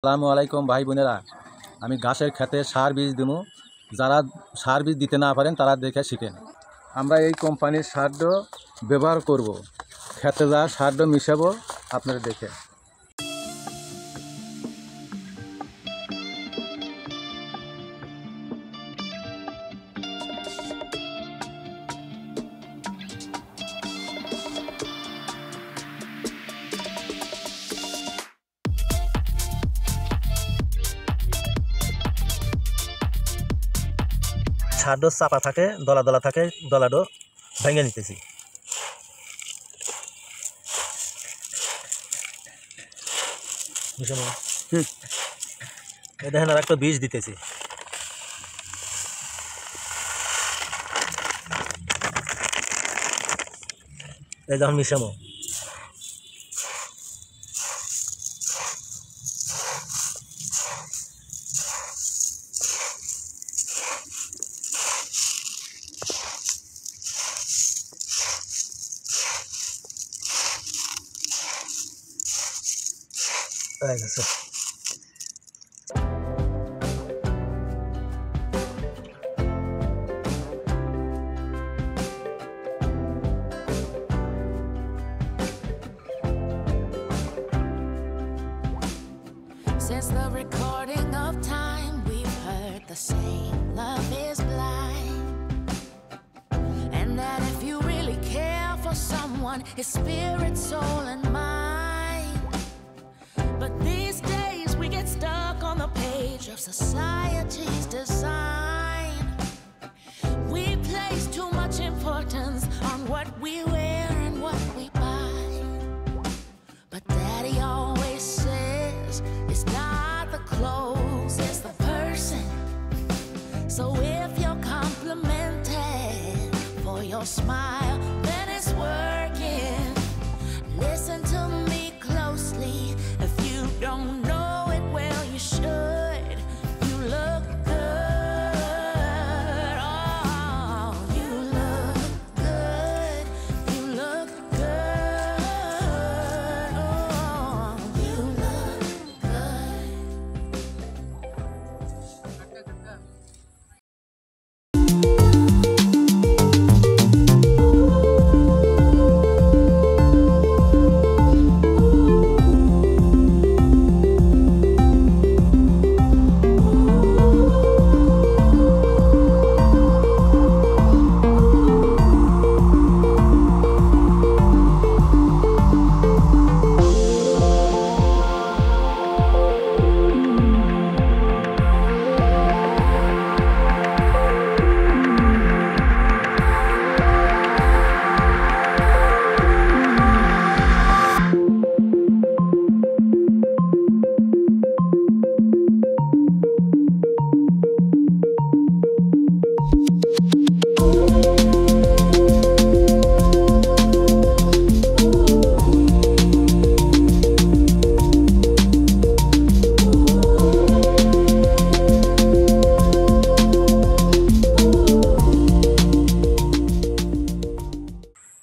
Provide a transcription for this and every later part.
আসসালামু আলাইকুম ভাই বোনেরা, আমি ঘাসের খেতে সার বীজ দেবো। যারা সার বীজ দিতে না পারেন তারা দেখে শিখেন। আমরা এই কোম্পানির সার ব্যবহার করব, খেতে যা সার মিশাবো আপনারা দেখে। সারডো চাপা থাকে, দলা দলা থাকে, দলাডো ভেঙে নিতেছি। এই দেখেন আর একটা বীজ দিতেছি। এই যখন মিশামো গেছে। Since the recording of time, we've heard the saying, love is blind. And that if you really care for someone, his spirit, soul, and mind. But these days we get stuck on the page of society's design. We place too much importance on what we wear and what we buy. But Daddy always says it's not the clothes, it's the person. So if you're complimented for your smile, then it's working. Listen to me closely. If you don't know it, well, you should. You look good. Oh, you look good. You look good. Oh, you look good.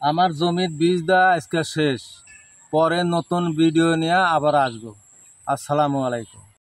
আমার জমির বীজ দেওয়া আজকে শেষ। পরে নতুন video নিয়ে আবার আসবো। আসসালামু আলাইকুম।